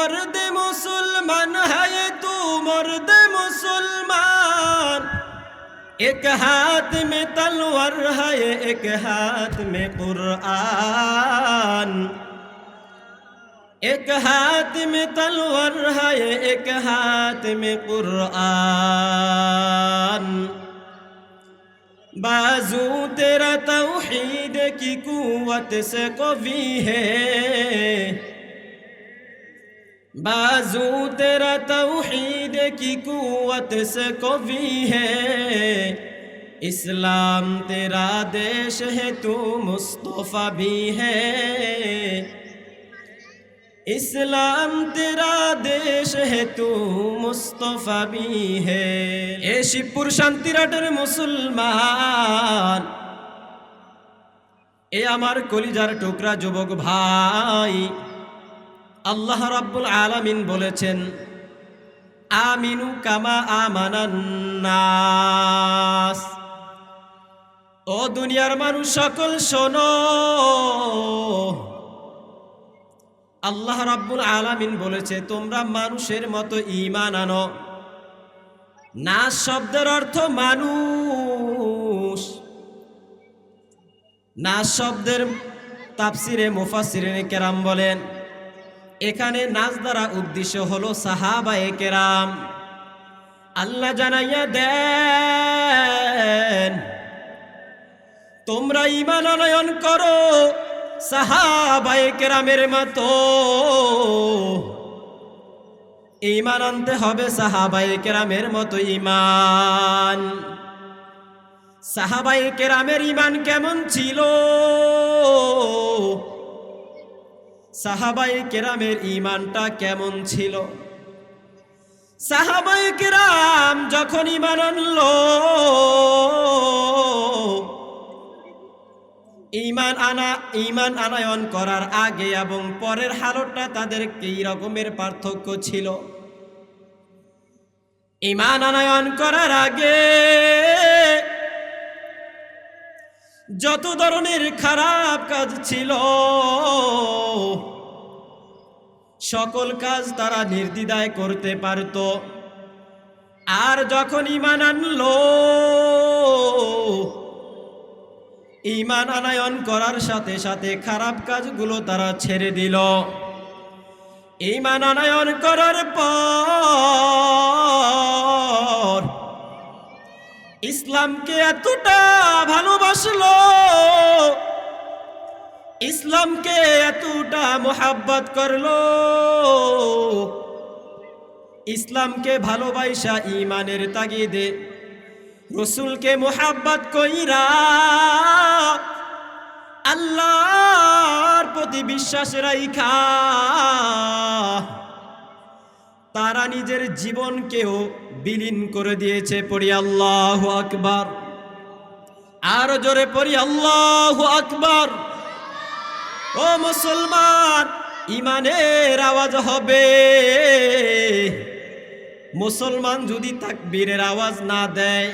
मर्द मुसलमान है ये तू मर्द मुसलमान। एक हाथ में तलवार है एक हाथ में कुरान। एक हाथ में तलवार है एक हाथ में कुरान। बाजू तेरा तौहीद की कुव्वत से कवी है। बाजू तेरा तौहीद की कुव्वत से कवी है। इस्लाम तेरा देश है तू मुस्तफा भी है। इस्लाम तेरा देश है तू मुस्तफा भी है। ए शिवपुर शांतिराटेर मुसलमान, ए आमार कलिजार टुकरा जुबक भाई, আল্লাহ রাব্বুল আলামিন বলেছেন আমিনু কামা আমানান নাস। ও দুনিয়ার মানুষ সকল শোনো, আল্লাহ রাব্বুল আলামিন বলেছে তোমরা মানুষের মতো ঈমান আনো। নাস শব্দের অর্থ মানুষ। নাস শব্দের তাফসিরে মুফাসসিরিনে কেরাম বলেন এখানে নাস দ্বারা উদ্দেশ্য হলো সাহাবায়ে কেরাম। আল্লাহ জানাইয়া দেন তোমরা ঈমান আনয়ন করো সাহাবায়ে কেরামের মতো। ঈমান আনতে হবে সাহাবায়ে কেরামের মতো ঈমান। সাহাবায়ে কেরামের ঈমান কেমন ছিল? সাহাবায়ে কেরামের ঈমানটা কেমন ছিল? সাহাবায়ে কেরাম যখন ঈমান আনলো, ঈমান আনয়ন করার আগে এবং পরের হালতটা তাদের কি রকমের পার্থক্য ছিল? ঈমান আনয়ন করার আগে যত ধরনের খারাপ কাজ ছিল সকল কাজ তারা নির্দ্বিধায় করতে পারত। আর যখন ঈমান আনলো, ঈমান আনয়ন করার সাথে সাথে খারাপ কাজগুলো তারা ছেড়ে দিল। ঈমান আনয়ন করার পর ইসলামকে এতটা ভালোবাসলো, ইসলামকে এতটা মোহাব্বত করলো, ইসলামকে ভালোবাসা ঈমানের তাগিদে রাসূলকে মোহাব্বত কইরা আল্লাহর প্রতি বিশ্বাস রাইখা তারা নিজের জীবনকেও বিলীন করে দিয়েছে। পড়ি আল্লাহু আকবার। আর জোরে পড়ি আল্লাহু আকবার। ও মুসলমান, ঈমানের আওয়াজ হবে। মুসলমান যদি তাকবীরের আওয়াজ না দেয়,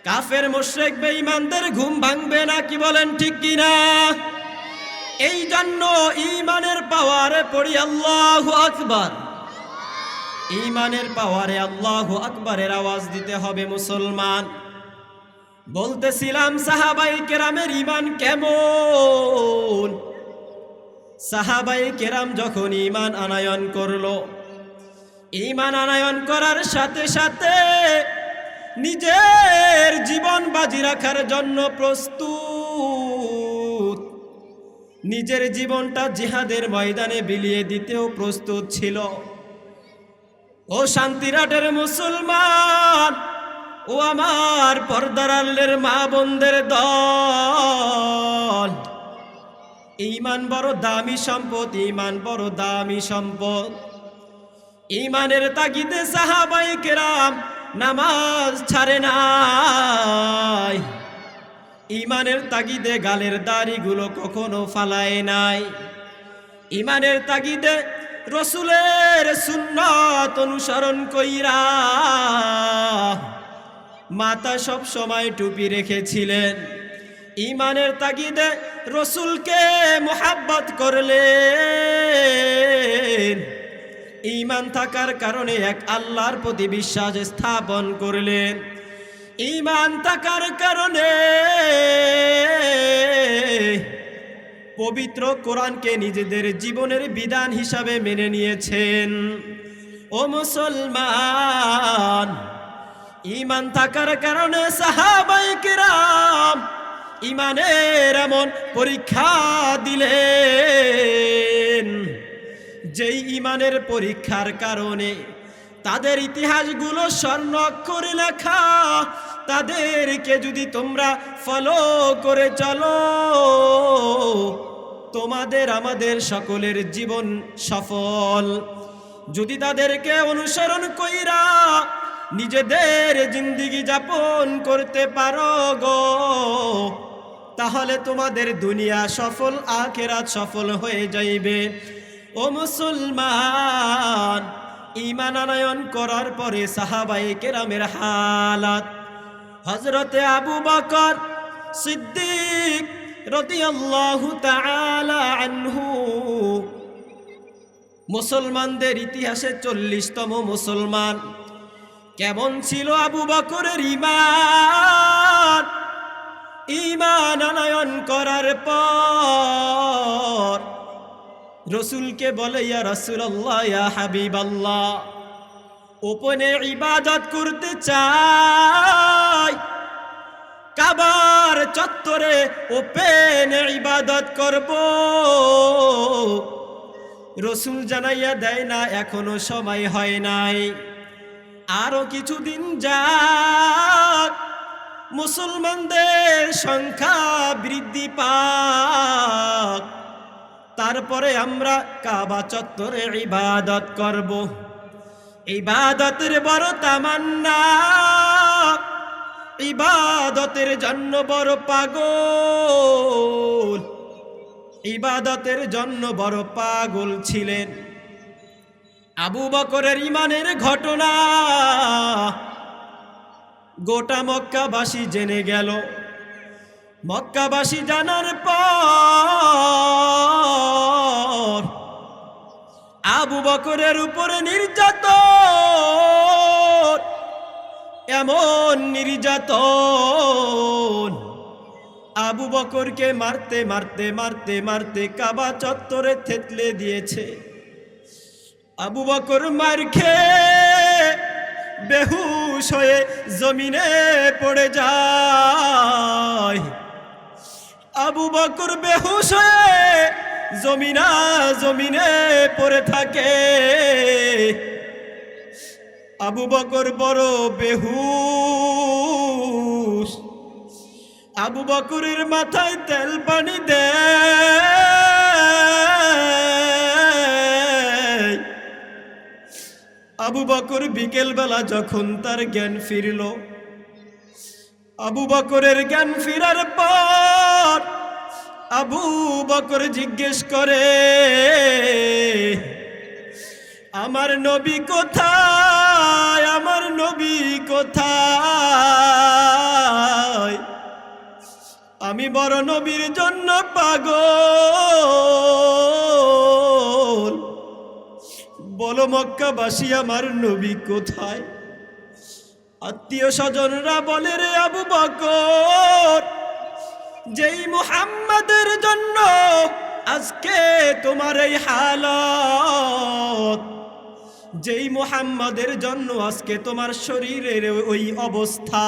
কাফের মুশরিক বেঈমানদের ঘুম ভাঙবে না। কি বলেন ঠিক কিনা? এই জন্য ঈমানের পাওয়ারে পড়ি আল্লাহু আকবার। ঈমানের পাওয়ারে আল্লাহু আকবারের আওয়াজ দিতে হবে মুসলমান। বলতেছিলাম সাহাবায়ে কেরামের ঈমান কেমন। সাহাবায়ে কেরাম যখন ঈমান আনয়ন করলো, ঈমান আনয়ন করার সাথে সাথে নিজের জীবন বাজি রাখার জন্য প্রস্তুত। নিজের জীবনটা জিহাদের ময়দানে বিলিয়ে দিতেও প্রস্তুত ছিল। ও শান্তিরাটের মুসলমান, ও আমার পর্দার আড়ালের মা বোনদের দল, ঈমান বড় দামি সম্পদ। ঈমান বড় দামি সম্পদ। ঈমানের তাগিদে সাহাবায়ে কেরাম নামাজ ছাড়ে নাই। ঈমানের তাগিদে গালের দাড়িগুলো কখনো ফালায় নাই। ঈমানের তাগিদে রাসূলের সুন্নাত অনুসরণ কইরা মাথা সব সময় টুপি রেখেছিলেন। ঈমানের তাগিদে রাসূলকে মুহাব্বত করলেন। ঈমান থাকার কারণে এক আল্লাহর প্রতি বিশ্বাস স্থাপন করলেন। ঈমান থাকার কারণে পবিত্র কোরআনকে নিজেদের জীবনের বিধান হিসাবে মেনে নিয়েছেন। ও মুসলমান, ঈমান থাকার কারণে সাহাবায়ে কেরাম ঈমানের এমন পরীক্ষা দিলেন, যেই ঈমানের পরীক্ষার কারণে তাদের ইতিহাসগুলো স্বর্ণাক্ষরে লেখা। তাদেরকে যদি তোমরা ফলো করে চলো, তোমাদের আমাদের সকলের জীবন সফল। যদি তাদেরকে অনুসরণ কইরা নিজেদের জিন্দেগি যাপন করতে পারো গো, তাহলে তোমাদের দুনিয়া সফল, আখিরাত সফল হয়ে যাইবে। ও মুসলমান, ঈমান আনয়ন করার পরে সাহাবায়ে কেরামের হালাত, হযরতে আবু বকর সিদ্দিক রাদিয়াল্লাহু তাআলা আনহু মুসলমানদের ইতিহাসে 40তম মুসলমান। কেমন ছিল আবু বকরের ঈমান? ঈমান আনয়ন করার পর রসুলকে বলে, ইয়া রাসূলুল্লাহ, ইয়া হাবিবাল্লাহ, ওপেনে ইবাদত করতে চাই, কাবার চত্বরে ওপেনে ইবাদত করব। রসুল জানাইয়া দেয় না, এখনো সময় হয় নাই, আরো কিছুদিন যাক, মুসলমানদের সংখ্যা বৃদ্ধি পাক, তারপরে আমরা কাবা চত্বরে ইবাদত করব। ইবাদতের বড় তামান্না, ইবাদতের জন্য বড় পাগল, ইবাদতের জন্য বড় পাগল ছিলেন। আবু বকরের ঈমানের ঘটনা গোটা মক্কাবাসী জেনে গেল। মক্কাবাসী জানার পর আবু বকরের উপরে নির্যাতন, এমন নির্যাতন, আবু বকরকে মারতে মারতে মারতে মারতে কাবা চত্বরে থেতলে দিয়েছে। আবু বকর মার খেয়ে বেহুশ হয়ে জমিনে পড়ে যায়। আবু বকর বেহুশ হয়ে জমিনে পড়ে থাকে। আবু বকর বড় বেহুশ। আবু বকরের মাথায় তেল পানি দেয়। আবু বকর বিকেল বেলা যখন তার জ্ঞান ফিরল, আবু বকরের জ্ঞান ফিরার পর আবু বকর জিজ্ঞেস করে, আমার নবী কোথায়? আমার নবী কোথায়? আমি বড় নবীর জন্য পাগল। বলো মক্কাবাসী, আমার নবী কোথায়? আত্মীয় স্বজনরা বলে, রে আবু বকর, যেই মুহাম্মাদের জন্য আজকে তোমার এই হালত, যেই মুহাম্মাদের জন্য আজকে তোমার শরীরের ওই অবস্থা,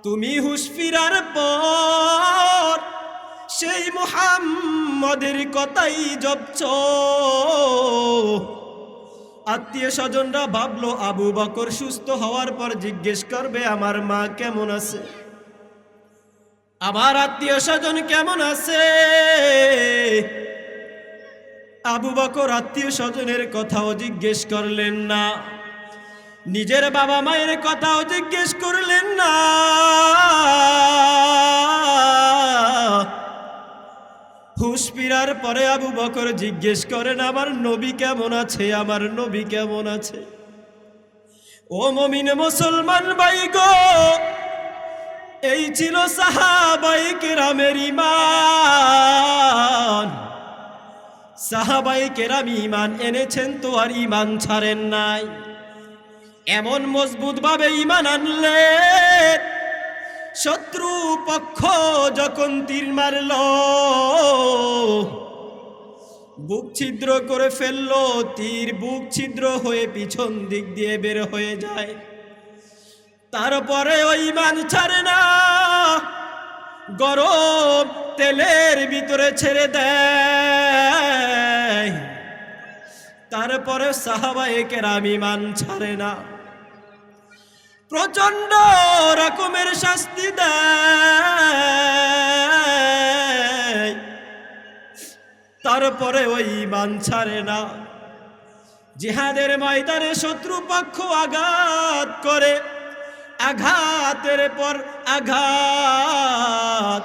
তুমি হুঁশ ফিরার পর সেই মুহাম্মাদের কথাই জপছ। আত্মীয় স্বজনরা ভাবলো আবু বকর সুস্থ হওয়ার পর জিজ্ঞেস করবে, আমার মা কেমন আছে, আমার আত্মীয় স্বজন কেমন আছে। আবু বকর আত্মীয় স্বজনের কথাও জিজ্ঞেস করলেন না, নিজের বাবা মায়ের কথাও জিজ্ঞেস করলেন না। হুঁশ ফিরার পরে আবু বকর জিজ্ঞেস করেন, আমার নবী কেমন আছে, আমার নবী কেমন আছে। ও মুমিন মুসলমান ভাই গো, এই ছিল সাহাবায়ে কেরামের ঈমান। সাহাবায়ে কেরাম ঈমান এনেছেন তো আর ঈমান ছাড়েন নাই। এমন মজবুত ভাবে ঈমান আনলেন, শত্রু পক্ষ যখন তীর মারল, বুক ছিদ্র করে ফেললো, তীর বুক ছিদ্র হয়ে পিছন দিক দিয়ে বের হয়ে যায়। তারপরে ওই ঈমান ছাড়ে না, গরম তেলের ভিতরে ছেড়ে দেয়। তারপরে সাহাবায়ে কেরাম ঈমান ছাড়ে না, প্রচন্ড রকমের শাস্তি দেয়। তারপরে ওই ঈমান ছাড়ে না। জিহাদের ময়দানে শত্রুপক্ষ আঘাত করে, আঘাতের পর আঘাত,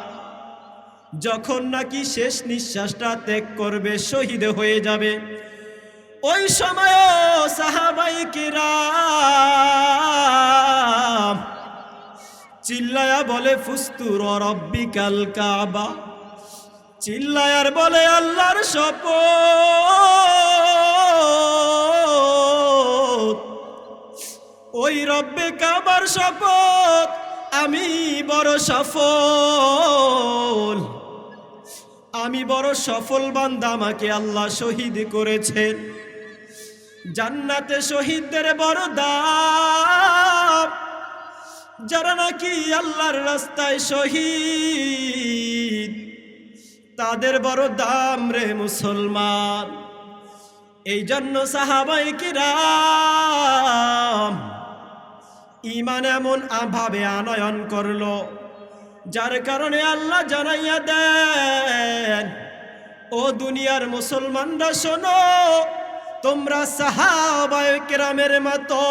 যখন নাকি শেষ নিঃশ্বাসটা ত্যাগ করবে, শহীদ হয়ে যাবে, ওই সময় সাহাবায়ে কেরাম চিল্লায়া বলে ফুস্তু রব্বিকাল কাবা, চিল্লায়ার বলে আল্লাহর শপথ, ওই রব্বে কাবার শপথ, আমি বড় সফল, আমি বড় সফল বান্দা, আমাকে আল্লাহ শহীদ করেছেন। জান্নাতে শহীদদের বড় দাম, যারা নাকি আল্লাহর রাস্তায় শহীদ, তাদের বড় দাম রে মুসলমান। এই জন্য সাহাবায়ে কেরাম ঈমান এমন ভাবে আনয়ন করলো, যার কারণে আল্লাহ জানাইয়া দেন, ও দুনিয়ার মুসলমানরা শোনো, তোমরা সাহাবায়ে কেরামের মতো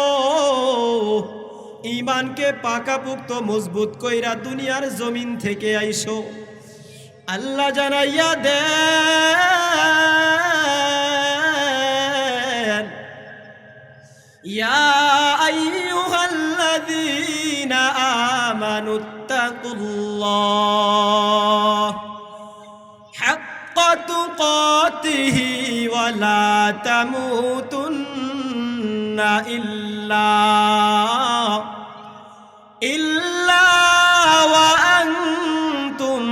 ঈমানকে পাকাপুক্ত মজবুত কইরা দুনিয়ার জমিন থেকে আইসো। আল্লাহ জানাইয়া দেন, ইয়া আইয়ুহাল্লাযীনা আমানুত্তাকুল্লাহ হাক্কা তুকাতিহি ওয়া লা তামুতুন্না ইল্লা ওয়া আনতুম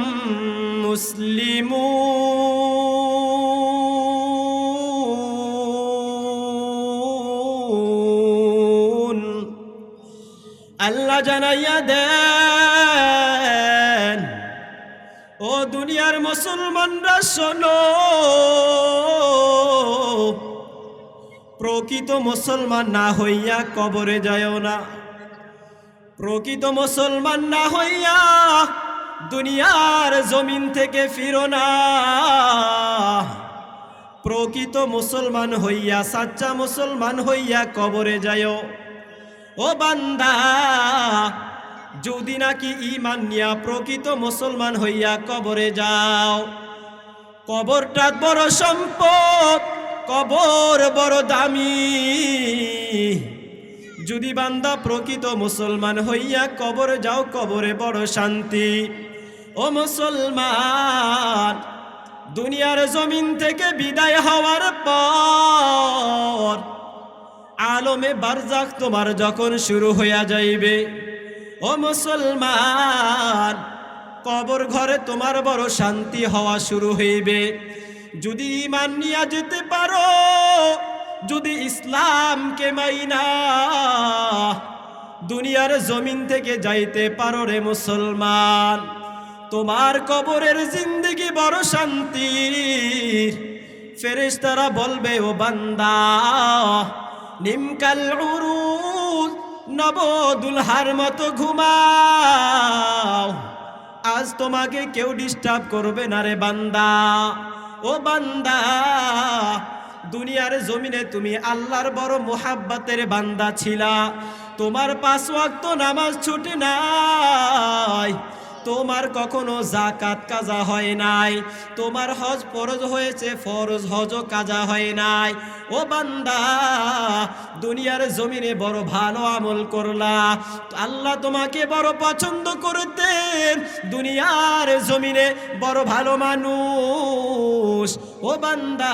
মুসলিমুন। আল্লাহ জানাইয়া দেন, ও দুনিয়ার মুসলমানরা শোনো, প্রকৃত মুসলমান না হইয়া কবরে যায়ও না, প্রকৃত মুসলমান না হইয়া দুনিয়ার জমিন থেকে ফিরো না, প্রকৃত মুসলমান হইয়া, সাচ্চা মুসলমান হইয়া কবরে যায়। ও বান্দা, যদি নাকি ঈমান নিয়া প্রকৃত মুসলমান হইয়া কবরে যাও, কবরটা বড় সম্পদ, কবর বড় দামি। যদি বান্দা প্রকৃত মুসলমান হইয়া কবরে যাও, কবরে বড় শান্তি। ও মুসলমান, দুনিয়ার জমিন থেকে বিদায় হওয়ার পর আলমে বারজাখ তোমার যখন শুরু হইয়া যাইবে, ও মুসলমান, কবর ঘরে তোমার বড় শান্তি হওয়া শুরু হইবে। যদি ঈমান নিয়া যেতে পারো, যদি ইসলামকে মাইনা দুনিয়ার জমিন থেকে যাইতে পারো রে মুসলমান, তোমার কবরের জিন্দেগি বড় শান্তির। ফেরেশতারা বলবে, ও বান্দা, নিমকাল উরুজ, নবদুলহার মতো ঘুমাও, আজ তোমাকে কেউ ডিস্টার্ব করবে না রে বান্দা। ও বান্দা, দুনিয়ার জমিনে তুমি আল্লাহর বড় মুহাব্বতের বান্দা ছিলা, তোমার 5 ওয়াক্ত নামাজ ছুটে নাই, তোমার কখনো যাকাত কাজা হয় নাই, তোমার হজ ফরজ হয়েছে, ফরজ হজও কাজা হয় নাই। ও বান্দা, দুনিয়ার জমিনে বড় ভালো আমল করলা, আল্লাহ তোমাকে বড় পছন্দ করতেন, দুনিয়ার জমিনে বড় ভালো মানুষ। ও বান্দা,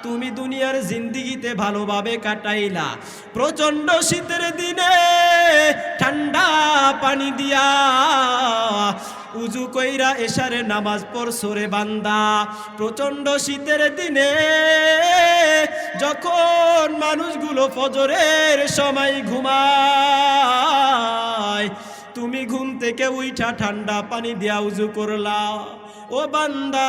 তুমি দুনিয়ার জিন্দিগিতে ভালোভাবে কাটাইলা, প্রচন্ড শীতের দিনে ঠান্ডা পানি দিয়া উজু কইরা এশারে নামাজ পড়ছো রে বান্দা। প্রচন্ড শীতের দিনে যখন মানুষগুলো ফজরের সময় ঘুমায়, তুমি ঘুম থেকে উইঠা ঠান্ডা পানি দিয়া উজু করলা। ও বান্দা,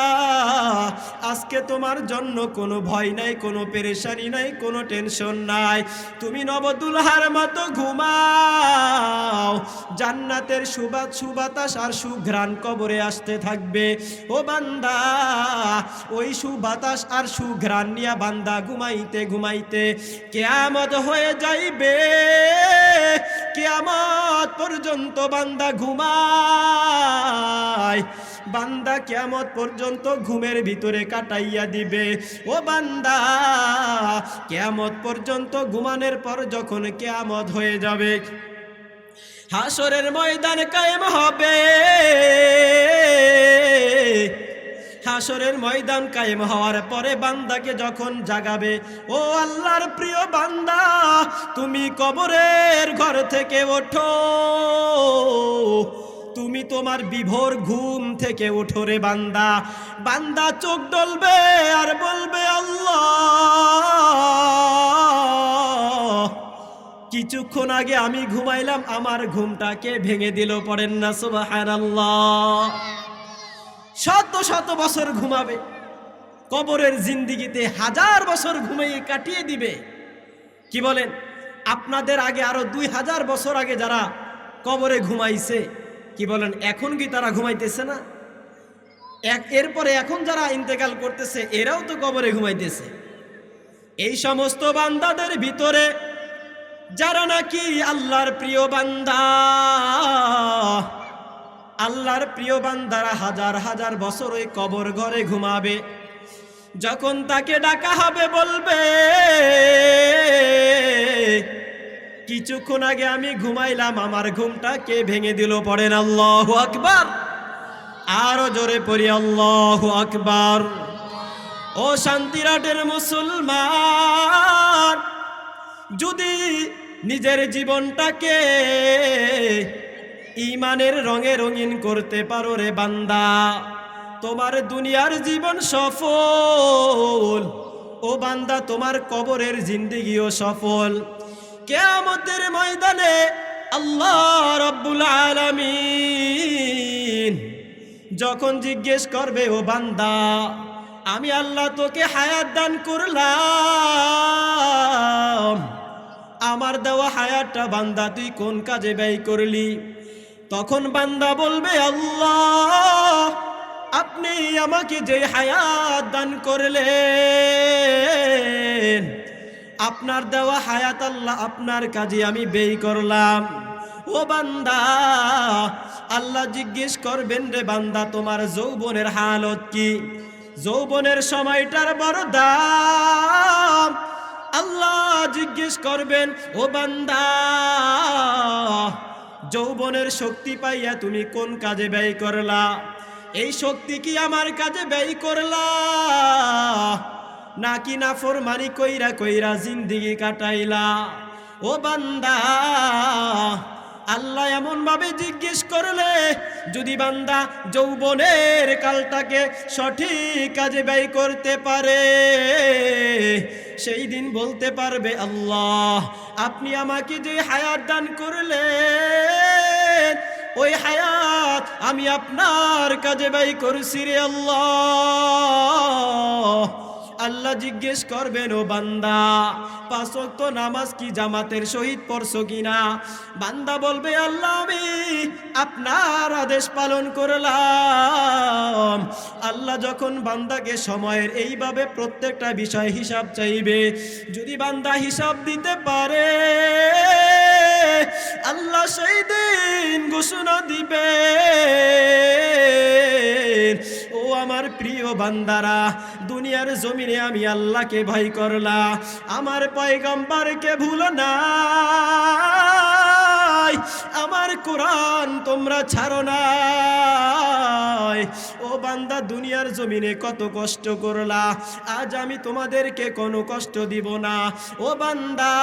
আজকে তোমার জন্য কোনো ভয় নাই, কোনো পেরেশানি নাই, কোনো টেনশন নাই। তুমি নবদুলহার মতো ঘুমাও, জান্নাতের সুবাতাস আর সুঘ্রাণ কবরে আসতে থাকবে। ও বান্দা, ওই সুবাতাস আর সুঘ্রাণ নিয়া বান্দা ঘুমাইতে ঘুমাইতে কিয়ামত হয়ে যাইবে। কিয়ামত পর্যন্ত বান্দা ঘুমায়, বান্দা কিয়ামত পর্যন্ত ঘুমের ভিতরে কাটাইয়া দিবে। ও বান্দা, কিয়ামত পর্যন্ত ঘুমানোর পর যখন কিয়ামত হয়ে যাবে, হাসরের ময়দান কায়েম হবে, হাসরের ময়দান কায়েম হওয়ার পরে বান্দাকে যখন জাগাবে, ও আল্লাহর প্রিয় বান্দা, তুমি কবরের ঘর থেকে ওঠো, তুমি তোমার বিভোর ঘুম থেকে উঠো রে বান্দা। বান্দা চোখ ডলবে আর বলবে, আল্লাহ, কিছুক্ষণ আগে আমি ঘুমাইলাম, আমার ঘুমটাকে ভেঙে দিল। পড়েন না সুবহানাল্লাহ। শত শত বছর ঘুমাবে, কবরের জিন্দিগিতে হাজার বছর ঘুমিয়ে কাটিয়ে দিবে। কি বলেন? আপনাদের আগে আরো 2000 বছর আগে যারা কবরে ঘুমাইছে, কি বলেন, এখন কি তারা ঘুমাইতেছে না? এরপরে এখন যারা ইন্তেকাল করতেছে, এরাও তো কবরে ঘুমাইতেছে। এই সমস্ত বান্দাদের ভিতরে যারা নাকি আল্লাহর প্রিয় বান্দা, আল্লাহর প্রিয় বান্দারা হাজার হাজার বছর ওই কবর ঘরে ঘুমাবে। যখন তাকে ডাকা হবে, বলবে, কিছুক্ষণ আগে আমি ঘুমাইলাম, আমার ঘুমটা কে ভেঙে দিল? পড়েন আল্লাহু আকবার। আরো জোরে পড়ি আল্লাহু আকবার। ও শান্তিরাটের মুসলমান, যদি নিজের জীবনটাকে ঈমানের রঙে রঙিন করতে পারো রে বান্দা, তোমার দুনিয়ার জীবন সফল। ও বান্দা, তোমার কবরের জিন্দেগিও সফল। কিয়ামতের ময়দানে আল্লাহ রাব্বুল আলামিন যখন জিজ্ঞেস করবে, ও বান্দা, আমি আল্লাহ তোকে হায়াত দান করলাম, আমার দেওয়া হায়াতটা বান্দা তুই কোন কাজে ব্যয় করলি? তখন বান্দা বলবে, আল্লাহ, আপনি আমাকে যে হায়াত দান করলেন, আপনার দেওয়া হায়াত আল্লাহ আপনার কাজে আমি ব্যয় করলাম। ও বান্দা, আল্লাহ জিজ্ঞেস করবেন, রে বান্দা, তোমার যৌবনের হালত কি? যৌবনের সময়টার বড় দাম। আল্লাহ জিজ্ঞেস করবেন, ও বান্দা, যৌবনের শক্তি পাইয়া তুমি কোন কাজে ব্যয় করলা? এই শক্তি কি আমার কাজে ব্যয় করলা, নাকি নাফরমানি কইরা কইরা জিন্দেগি কাটাইলা? ও বান্দা, আল্লাহ এমন ভাবে জিজ্ঞেস করলে, যদি বান্দা যৌবনের কালটাকে সঠিক কাজে ব্যয় করতে পারে, সেই দিন বলতে পারবে, আল্লাহ, আপনি আমাকে যে হায়াত দান করলেন, ওই হায়াত আমি আপনার কাজে ব্যয় করছি রে আল্লাহ। আল্লাহ জিজ্ঞেস করবেন, ও বান্দা, 5 ওয়াক্ত নামাজ কি জামাতের সহিত পড়ছো কিনা? বান্দা বলবে, আল্লাহ, আমি আপনার আদেশ পালন করলাম। আল্লাহ যখন বান্দাকে সময়ের এইভাবে প্রত্যেকটা বিষয় হিসাব চাইবে, যদি বান্দা হিসাব দিতে পারে, আল্লাহ সেই দিন ঘোষণা দিবে, ও আমার প্রিয় বান্দারা, দুনিয়ার জমিনে আমি আল্লাহকে ভয় করলা, আমার পয়গম্বরকে ভুলো না, আমার কোরআন তোমরা ছাড়ো না। ও বান্দা, দুনিয়ার জমিনে কত কষ্ট করলা, আজ আমি তোমাদেরকে কোনো কষ্ট দিব না। ও বান্দা,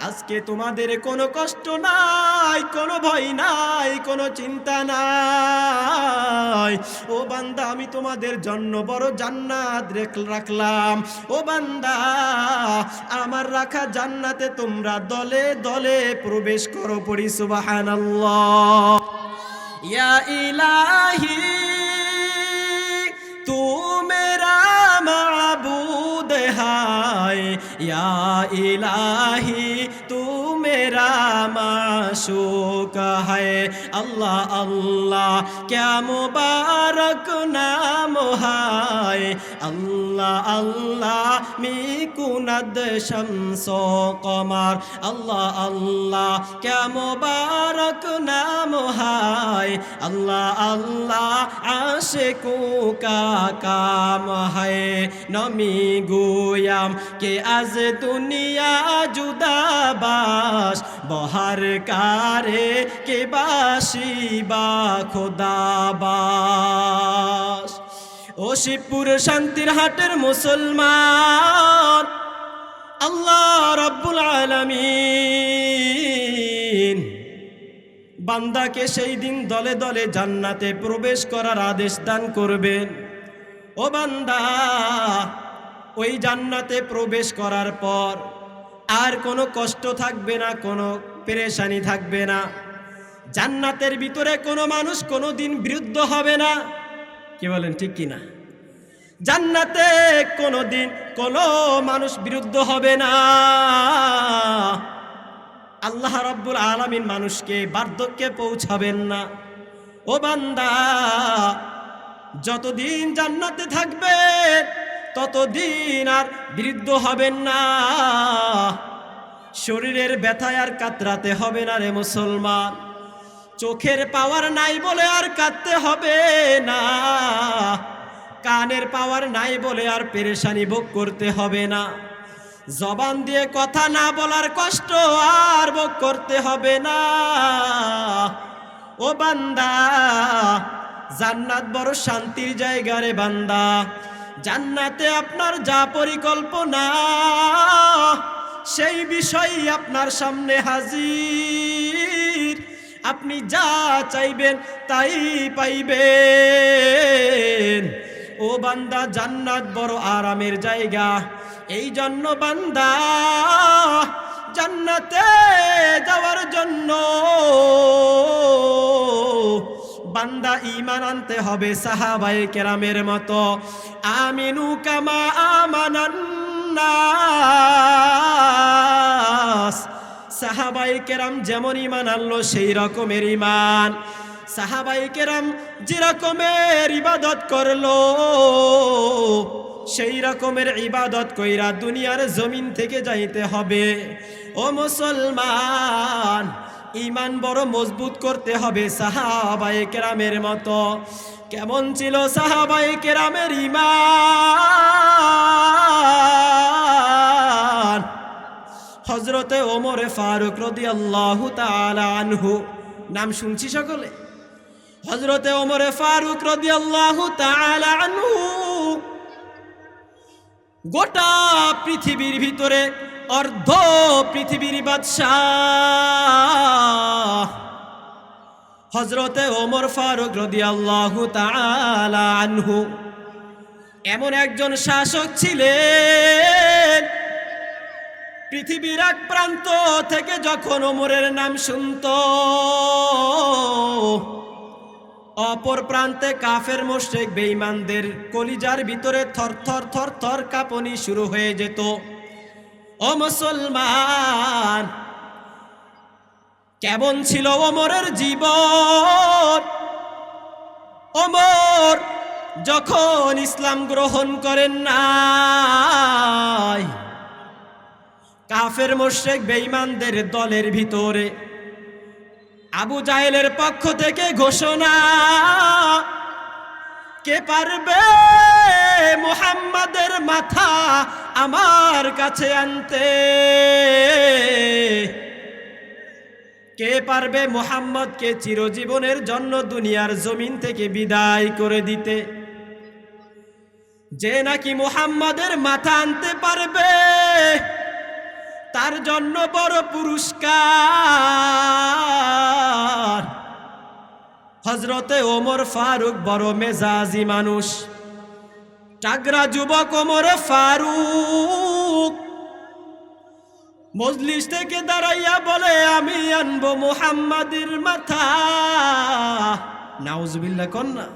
আজকে তোমাদের কোনো কষ্ট নাই, কোনো ভয় নাই, কোনো চিন্তা নাই। ও বান্দা, আমি তোমাদের জন্য বড় জান্নাত রাখলাম। ও বান্দা, আমার রাখা জান্নাতে তোমরা দলে দলে প্রবেশ করো। পড়ি সুবহানাল্লাহ। ইয়া ইলাহি তু মেরা মাবুদ হায়, ইয়া ইলাহি তু মেরা মাশুক হায়। আল্লাহ আল্লাহ ক্যা মুবারক নাম হায়, আল্লাহ আল্লাহ মিকুনাদ শামসো কমার। আল্লাহ আল্লাহ ক্যা মুবারক নাম হায়, আল্লাহ আল্লাহ আশিকু কা কাম হায়। নমি গুয়াম কে আজ দুনিয়া জুদাবাস, বহার কারে কে বাসি বা খোদাবাস। ও শিবপুর শান্তির হাটের মুসলমান, আল্লাহ রাব্বুল আলামিন বান্দাকে সেই দিন দলে দলে জান্নাতে প্রবেশ করার আদেশ দান করবেন। ও বান্দা, ওই জান্নাতে প্রবেশ করার পর আর কোনো কষ্ট থাকবে না, কোনো পেরেশানি থাকবে না। জান্নাতের ভিতরে কোনো মানুষ কোনো দিন বিরুদ্ধ হবে না। কি বলেন, ঠিক কিনা? জান্নাতে কোনো দিন কোনো মানুষ বিরুদ্ধ হবে না। আল্লাহ রাব্বুল আলামিন মানুষকে বার্ধক্যে পৌঁছাবেন না। ও বান্দা, যতদিন জান্নাতে থাকবে ততদিন আর বিরুদ্ধ হবেন না। শরীরের ব্যথায় আর কাতরাতে হবে না রে মুসলমান। চোখের পাওয়ার নাই বলে আর কাঁদতে হবে না, কানের পাওয়ার নাই বলে আর পেরেশানি ভোগ করতে হবে না, জবান দিয়ে কথা না বলার কষ্ট আর ভোগ করতে হবে না। ও বান্দা, জান্নাত বড় শান্তির জায়গা রে বান্দা। জান্নাতে আপনার যা পরিকল্পনা সেই বিষয় আপনার সামনে হাজির। আপনি যা চাইবেন তাই পাইবেন। ও বান্দা, জান্নাত বড় আরামের জায়গা। এই জন্য বান্দা, জান্নাতে যাওয়ার জন্য বান্দা ঈমান আনতে হবে সাহাবায়ে কেরামের মতো। আমিনু কামা আমানান নাস। সাহাবায়ে কেরাম যেমন ঈমান আনলো সেই রকমের ঈমান। সাহাবায়ে কেরাম যে রকমের ইবাদত করলো সেই রকমের ইবাদত কইরা দুনিয়ার জমিন থেকে যাইতে হবে। ও মুসলমান, ঈমান বড় মজবুত করতে হবে সাহাবায়ে কেরামের মতো। কেমন ছিল সাহাবায়ে কেরামের ঈমান? হযরতে ওমর ফারুক রাদিয়াল্লাহু তাআলা আনহু, নাম শুনছি সকলে? হযরতে ওমর ফারুক রাদিয়াল্লাহু তাআলা আনহু গোটা পৃথিবীর ভিতরে অর্ধ পৃথিবীর বাদশাহ। হযরতে ওমর ফারুক রাদিয়াল্লাহু তাআলা আনহু এমন একজন শাসক ছিলেন, পৃথিবীর এক প্রান্ত থেকে যখন ওমরের নাম শুনতো, অপর প্রান্তে কাফের মুশরিক বেঈমানদের কলিজার ভিতরে থরথর থরথর কাঁপুনি শুরু হয়ে যেত। ও মুসলমান, কেমন ছিল ওমরের জীবন? ওমর যখন ইসলাম গ্রহণ করেন নাই, কাফের মুশরিক বেঈমানদের দলের ভিতরে আবু জাহেলের পক্ষ থেকে ঘোষণা, কে পারবে মুহাম্মাদের মাথা আমার কাছে আনতে? কে পারবে মুহাম্মদকে চিরজীবনের জন্য দুনিয়ার জমিন থেকে বিদায় করে দিতে? যে নাকি মুহাম্মাদের মাথা আনতে পারবে তার জন্য বড় পুরস্কার। হযরতে ওমর ফারুক বড় মেজাজি মানুষ, টাগরা যুবক ওমর ফারুক মজলিস থেকে দাঁড়াইয়া বলে, আমি আনবো মুহাম্মাদের মাথা। নাউজুবিল্লাহ কন্যা,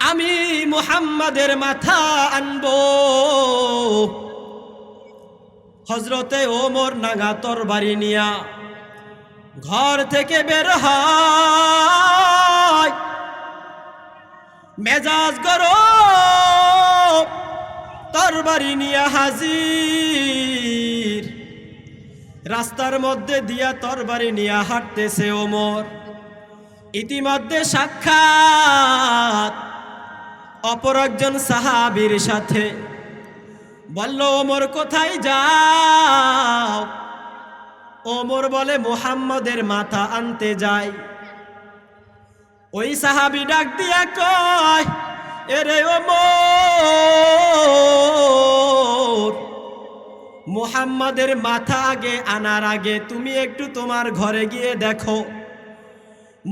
আমি মুহাম্মাদের মাথা আনবো। হযরতে ওমর নাগা তরবারি নিয়া ঘর থেকে বের হয়, মেজাজ গরম, তরবারি নিয়া হাজির। রাস্তার মধ্যে দিয়া তরবারি নিয়া হাঁটতেছে ওমর। ইতিমধ্যে সাক্ষাৎ অপর একজন সাহাবীর সাথে। বলল, ওমর কোথায় যাও? ওমর বলে, মুহাম্মাদের মাথা আনতে যাই। ওই সাহাবী ডাক দিয়া কয়, এরে ওমর, মুহাম্মাদের মাথা আগে আনার আগে তুমি একটু তোমার ঘরে গিয়ে দেখো,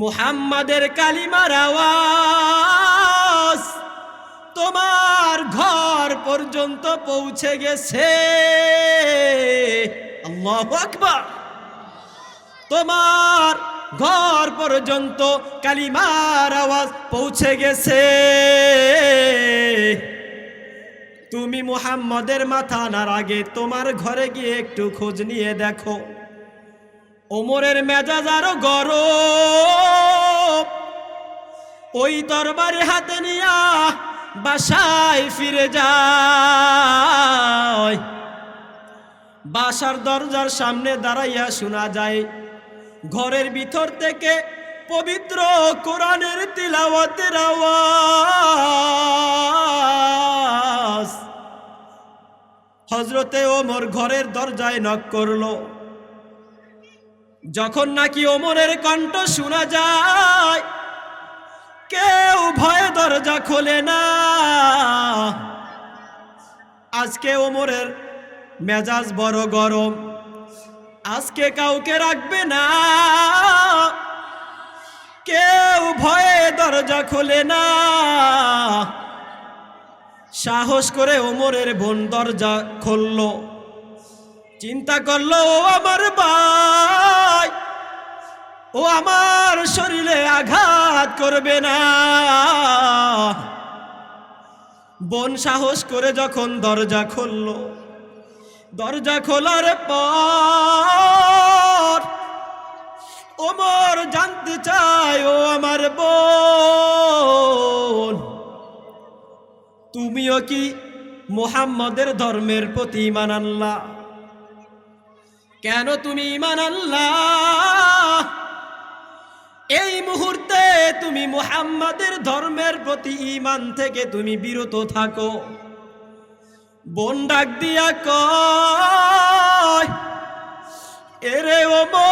মুহাম্মাদের কালিমার আওয়াজ তোমার ঘর পর্যন্ত পৌঁছে গেছে। আল্লাহু আকবার। তোমার ঘর পর্যন্ত কালিমার আওয়াজ পৌঁছে গেছে। তুমি মুহাম্মাদের মাথা আনার আগে তোমার ঘরে গিয়ে একটু খোঁজ নিয়ে দেখো। ওমরের মেজাজ আরো গরম। ওই তরবারি হাতে নিয়া বাসায় ফিরে যায়। বাসার দরজার সামনে দাঁড়াইয়া শোনা যায় ঘরের ভিতর থেকে পবিত্র কোরআনের তিলাওয়াতের আওয়াজ। হযরতে ওমর ঘরের দরজায় নক করলো। যখন নাকি ওমরের কণ্ঠ শোনা যায়, কেউ ভয়ে দরজা খোলে না। আজকে ওমরের মেজাজ বড় গরম, আজকে কাউকে রাখবে না। কেউ ভয়ে দরজা খোলে না। সাহস করে ওমরের বোন দরজা খুলল। চিন্তা করলো, ও আমার ভাই, ও আমার শরীরে আঘাত করবে না। বোন সাহস করে যখন দরজা খুলল, দরজা খোলার পর ওমর জানতে চায়, ও আমার বোন, তুমিও কি মুহাম্মাদের ধর্মের প্রতি ঈমান আনলা? কেন তুমি ঈমান আনলা? এই মুহূর্তে তুমি মুহাম্মাদের ধর্মের প্রতি ঈমান থেকে তুমি বিরত থাকো। বোন ডাক দিয়া কয়, এরে ওমর,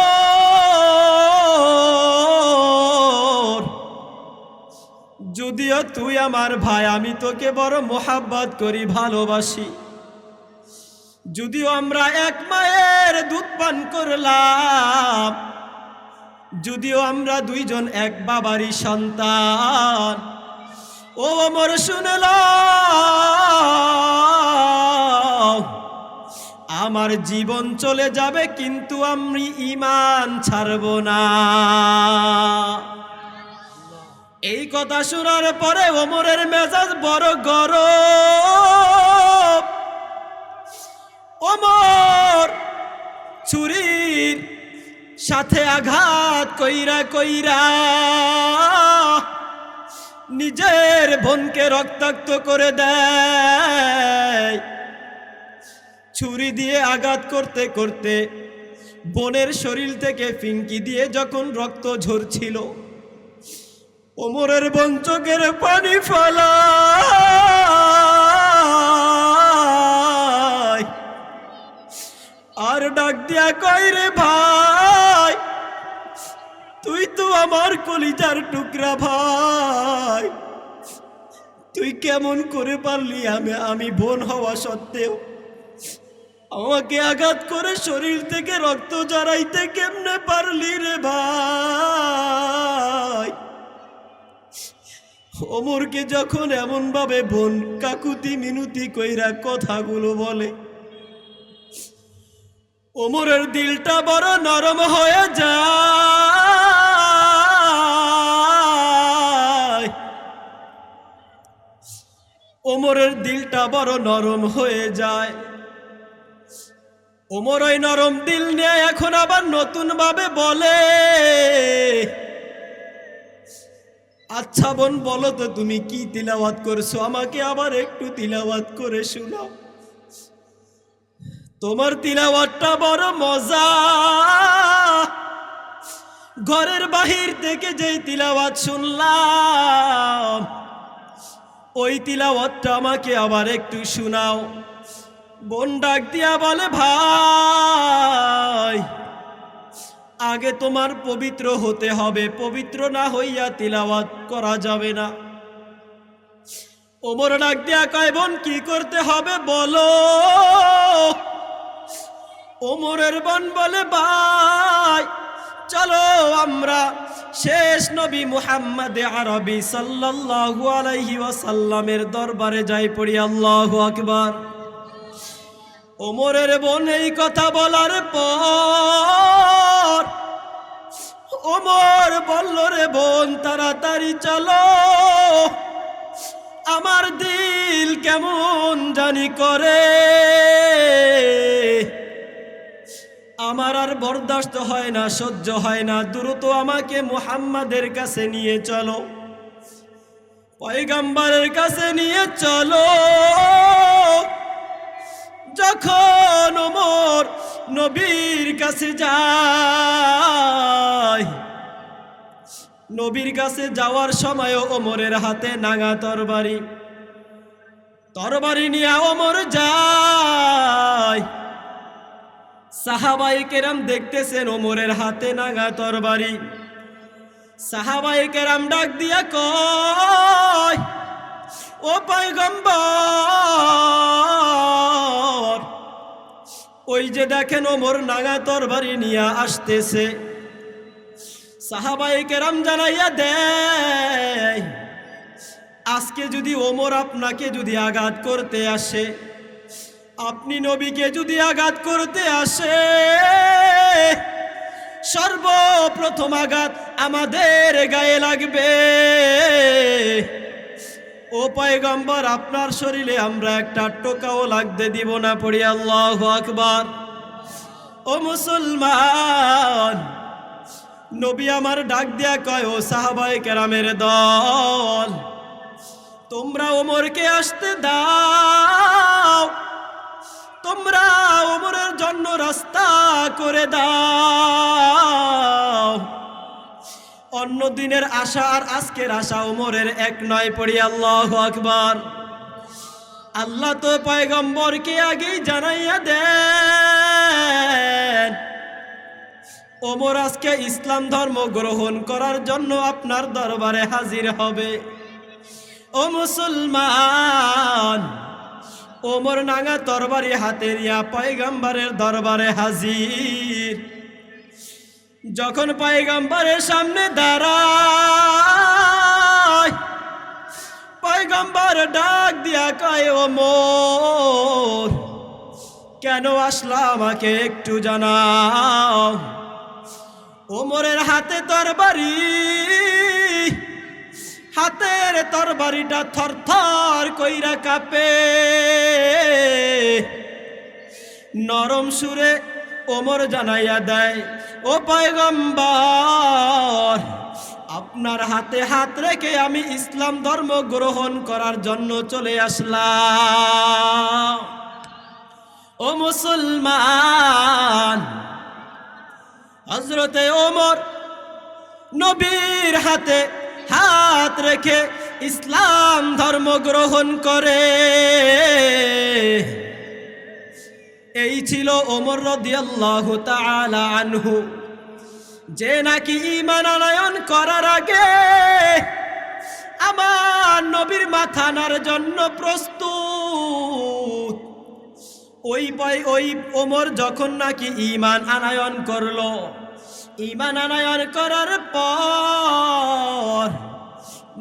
যদিও তুই আমার ভাই, আমি তোকে বড় মোহাব্বত করি, ভালোবাসি। যদিও আমরা এক মায়ের দুধ পান করলাম, যদিও আমরা দুইজন এক বাবারই সন্তান, ও ওমর শুনল, আমার জীবন চলে যাবে কিন্তু আমি ঈমান ছাড়ব না। এই কথা শোনার পরে ওমরের মেজাজ বড় গরম। ওমর ছুরির সাথে আঘাত কইরা কইরা নিজের বোনকে রক্তাক্ত করে দেয়। ছুরি দিয়ে আঘাত করতে করতে বোনের শরীর থেকে ফিঙ্কি দিয়ে যখন রক্ত ঝরছিল, ওমরের বোন চোখের পানি ফেলায় আর ডাক দিয়া কয়, রে ভাই, তুই তো আমার কলিজার টুকরা ভাই, তুই কেমন করে পারলি আমি বোন হওয়া সত্ত্বেও আমাকে আঘাত করে শরীর থেকে রক্ত ঝরাইতে কেমনে পারলি রে ভাই? ওমরকে যখন এমন ভাবে বোন কাকুতি মিনতি কইরা কথাগুলো বলে, ওমরের দিলটা বড় নরম হয়ে যায়। ওমরের দিলটা বড় নরম হয়ে যায়। ওমর ওই নরম দিল নিয়ে এখন আবার নতুন ভাবে বলে, আচ্ছা বোন, বলো তো তুমি কি তিলাওয়াত করছো, আমাকে আবার একটু তিলাওয়াত করে শোনাও। তোমার তিলাওয়াতটা বড় মজা। ঘরের বাহির থেকে যেই তিলাওয়াত শুনলাম, ওই তিলাওয়াতটা আমাকে আবার একটু শোনাও। বোন ডাক দিয়া বলে, ভাই, আগে তোমার পবিত্র হতে হবে, পবিত্র না হইয়া তিলাওয়াত করা যাবে না। ওমর ডাক দিয়া কয়, বোন কি করতে হবে বলো। ওমরের বোন বলে, ভাই চলো আমরা শেষ নবী মুহাম্মদ আরবি সাল্লাল্লাহু আলাইহি ওয়াসাল্লামের দরবারে যাই পড়ি আল্লাহু আকবার। ওমরের বোন এই কথা বলার পর ওমর বলল, রে বোন তাড়াতাড়ি চলো, আমার দিল কেমন জানি করে, আমার আর বরদাস্ত হয় না, সহ্য হয় না, দ্রুত আমাকে মুহাম্মাদের কাছে নিয়ে চলো, পয়গম্বরের কাছে নিয়ে চলো। যখন ওমর নবীর কাছে যায়, নবীর কাছে যাওয়ার সময় ওমরের হাতে নাঙা তরবারি, তরবারি নিয়ে ওমর যায়। সাহাবায়ে কেরাম দেখতেছেন ওমরের হাতে নাঙা তরবারি। সাহাবায়ে কেরাম ডাক দিয়া কয়, ও পয়গম্বর, ওই যে দেখেন ওমর নাঙা তরবারি নিয়ে আসতেছে। সাহাবায়ে কেরাম জানাইয়া দেয়, আজকে যদি ওমর আপনাকে যদি আঘাত করতে আসে, আপনি নবীকে যদি আঘাত করতে আসে, সর্বপ্রথম আঘাত আমাদের গায়ে লাগবে। ও পয়গম্বর, আপনার শরীরে আমরা একটা টোকাও লাগতে দিব না, পড়ি আল্লাহু আকবার। ও মুসলমান, নবী আমার ডাক দিয়া কয়, ও সাহাবায়ে কেরামের দল, তোমরা ওমরকে আসতে দাও, তোমরা ওমরের জন্য রাস্তা করে দাও। অন্য দিনের আশা আর আজকের আশা ওমরের এক নয়, পড়ি আল্লাহু আকবার। আল্লাহ তো পয়গম্বরকে আগেই জানাইয়া দেন, ওমর আজকে ইসলাম ধর্ম গ্রহণ করার জন্য আপনার দরবারে হাজির হবে। ও মুসলমান, ওমর নাঙা তরবারি হাতে নিয়া পয়গম্বরের দরবারে হাজির। যখন পয়গম্বরের সামনে দাঁড়ায়, পয়গম্বর ডাক দিয়া কয়, ওমর কেন আসলা, আমাকে একটু জানাও। ওমরের হাতে তরবারি, হাতের তরবারিটা থরথর কইরা কাঁপে। নরম সুরে ওমর জানাইয়া দেয়, ও পয়গম্বর, আপনার হাতে হাত রেখে আমি ইসলাম ধর্ম গ্রহণ করার জন্য চলে আসলাম। ও মুসলমান, হযরতে ওমর নবীর হাতে হাত রেখে ইসলাম ধর্ম গ্রহণ করে। এই ছিল ওমর রাদিয়াল্লাহু তাআলা আনহু, যে নাকি ঈমান আনয়ন করার আগে আমার নবীর মাথা নাড়ার জন্য প্রস্তুত। ওই ওমর যখন নাকি ঈমান আনয়ন করলো, ঈমান আনয়ন করার পর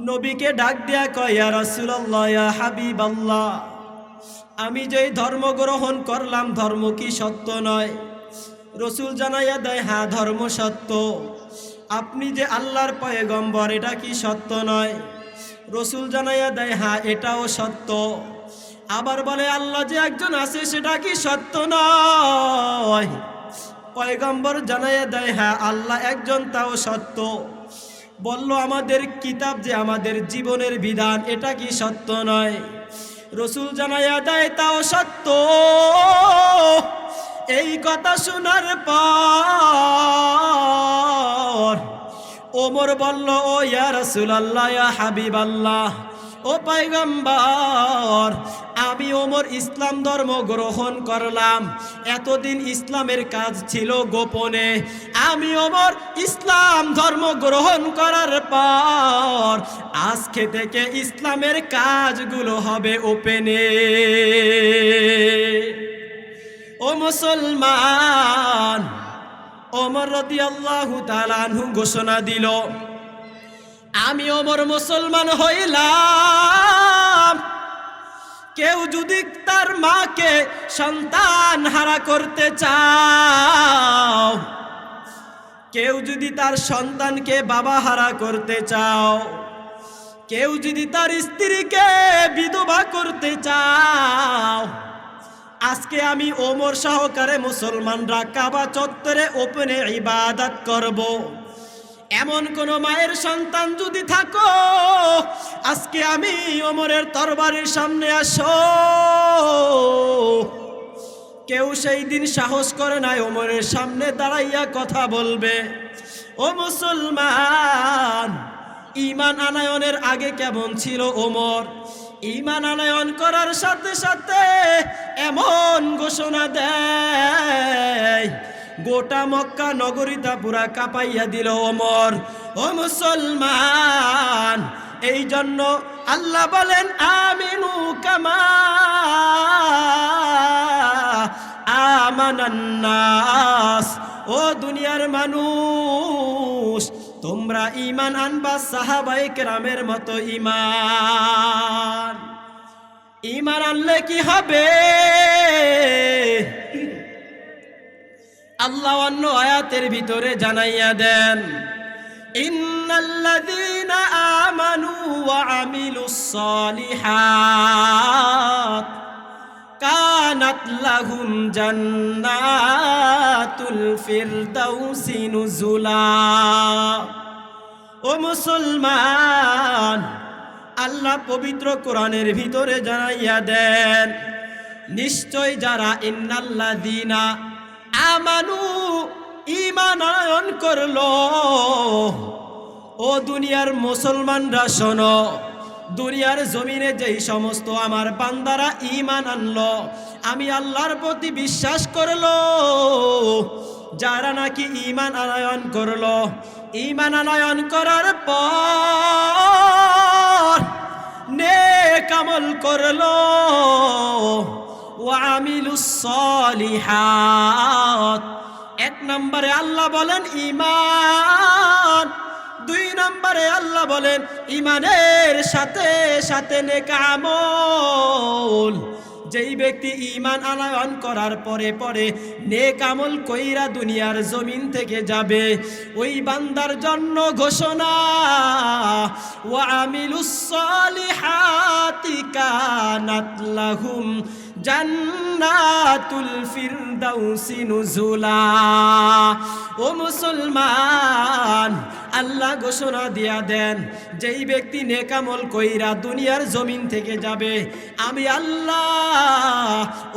নবীকে ডাক দেয়া কয়, ইয়া রাসূলুল্লাহ, ইয়া হাবিবাল্লাহ, আমি যে ধর্ম গ্রহণ করলাম ধর্ম কি সত্য নয়? রসুল জানাইয়া দেয়, হ্যাঁ ধর্ম সত্য। আপনি যে আল্লাহর পয়গম্বর এটা কি সত্য নয়? রসুল জানাইয়া দেয়, হ্যাঁ এটাও সত্য। আবার বলে, আল্লাহ যে একজন আছে সেটা কি সত্য নয়? পয়গম্বর জানাইয়া দেয়, হ্যাঁ আল্লাহ একজন, তাও সত্য। বলল, আমাদের কিতাব যে আমাদের জীবনের বিধান এটা কি সত্য নয়? রসুল জানাইয়া দেয়, তাও সত্য। এই কথা শোনার পর ওমর বলল, ও ইয়া রাসূলুল্লাহ, ইয়া হাবিবাল্লাহ, ও পয়গম্বর, আমি ওমর ইসলাম ধর্ম গ্রহণ করলাম। এতদিন ইসলামের কাজ ছিল গোপনে, আমি ওমর ইসলাম ধর্ম গ্রহণ করার পর আজকে থেকে ইসলামের কাজগুলো হবে ওপেনে। ও মুসলমান, ওমর রাদিয়াল্লাহু তাআলা আনহু ঘোষণা দিল, আমি ওমর মুসলমান হইলাম। কেউ যদি তার মাকে সন্তান হারা করতে চাও, কেউ যদি তার সন্তানকে বাবা হারা করতে চাও, কেউ যদি তার স্ত্রীকে বিধবা করতে চাও, আজকে আমি ওমর সহকারে মুসলমানরা কাবা চত্বরে ওপেনে ইবাদত করব। এমন কোন মায়ের সন্তান যদি থাকো, আজকে আমি ওমরের তরবারির সামনে আসো। কেউ সেই দিন সাহস করে নাই ওমরের সামনে দাঁড়াইয়া কথা বলবে। ও মুসলমান, ঈমান আনয়নের আগে কেমন ছিল ওমর? ঈমান আনয়ন করার সাথে সাথে এমন ঘোষণা দেয়, গোটা মক্কা নগরীটা পুরা কাঁপাইয়া দিল ওমর। ও মুসলমান, এই জন্য আল্লাহ বলেন, আমিনু কামা আমানান নাস, ও দুনিয়ার মানুষ, তোমরা ঈমান আনবা সাহাবায়ে কেরামের মতো ঈমান। ঈমান আনলে কি হবে? আল্লাহ অন্য আয়াতের ভিতরে জানাইয়া দেন, ইন্নাল্লাযীনা আমানু ওয়া আমিলুস সালিহাত কানাত লাহুম জান্নাতুল ফিরদাউসি নুজুলা। ও মুসলমান, আল্লাহ পবিত্র কোরআনের ভিতরে জানাইয়া দেন, নিশ্চয় যারা ইন্নাল্লাযীনা আমানু ঈমান আনয়ন করলো, ও দুনিয়ার মুসলমানরা শোনো, দুনিয়ার জমিনে যেই সমস্ত আমার বান্দারা ঈমান আনলো, আমি আল্লাহর প্রতি বিশ্বাস করলো, যারা নাকি ঈমান আনয়ন করলো, ঈমান আনয়ন করার পর নেক আমল করলো, ওয়া আমিলুস সালিহাত, এক নম্বরে আল্লাহ বলেন ঈমান, দুই নম্বরে আল্লাহ বলেন ঈমানের সাথে সাথে নেক আমল। যেই ব্যক্তি ঈমান আনয়ন করার পরে পরে নেক আমল কইরা দুনিয়ার জমিন থেকে যাবে, ওই বান্দার জন্য ঘোষণা, ওয়া আমিলুস সালিহাতি কানাত লাহুম জান্নাতুল ফিরদাউসি নুজুলা। ও মুসলমান, আল্লাহ ঘোষণা দিয়া দেন, যেই ব্যক্তি নেক আমল কইরা দুনিয়ার জমিন থেকে যাবে, আমি আল্লাহ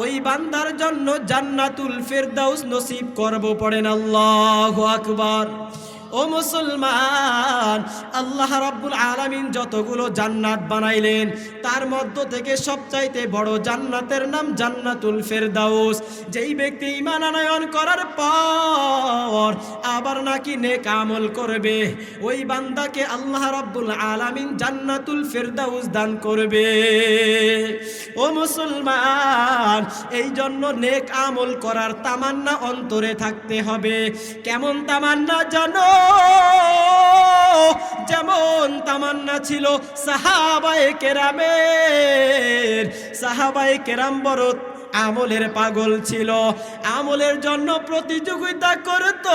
ওই বান্দার জন্য জান্নাতুল ফিরদাউস নসিব করব। পড়েন আল্লাহু আকবার। ও মুসলমান, আল্লাহ রাব্বুল আলামিন যতগুলো জান্নাত বানাইলেন, তার মধ্য থেকে সবচাইতে বড় জান্নাতের নাম জান্নাতুল ফেরদাউস। যেই ব্যক্তি ঈমান আনয়ন করার পর আবার নাকি নেক আমল করবে, ওই বান্দাকে আল্লাহ রাব্বুল আলামিন জান্নাতুল ফেরদাউস দান করবে। ও মুসলমান, এই জন্য নেক আমল করার তামান্না অন্তরে থাকতে হবে। কেমন তামান্না জানো? যেমন তামান্না ছিল সাহাবায়ে কেরামের। সাহাবায়ে কেরাম বড় আমলের পাগল ছিল, আমলের জন্য প্রতিযোগিতা করত,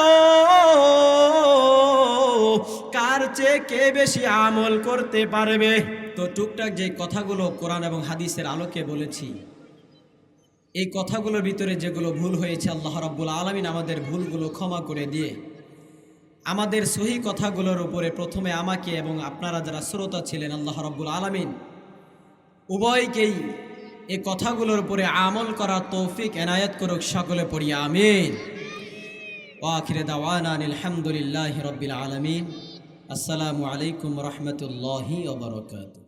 কার চেয়ে কে বেশি আমল করতে পারবে। তো টুকটাক যে কথাগুলো কোরআন এবং হাদিসের আলোকে বলেছি, এই কথাগুলোর ভিতরে যেগুলো ভুল হয়েছে, আল্লাহ রাব্বুল আলামিন আমাদের ভুলগুলো ক্ষমা করে দিয়ে আমাদের সহি কথাগুলোর উপরে প্রথমে আমাকে এবং আপনারা যারা শ্রোতা ছিলেন, আল্লাহ রাব্বুল আলামিন উভয়কেই এই কথাগুলোর উপরে আমল করার তৌফিক এনায়েত করুক। সকলে পড়ি আমিন। ওয়া আখিরে দাওয়ানা আলহামদুলিল্লাহি রাব্বিল আলামিন। আসসালামু আলাইকুম ওয়া রাহমাতুল্লাহি ওয়া বারাকাতুহু।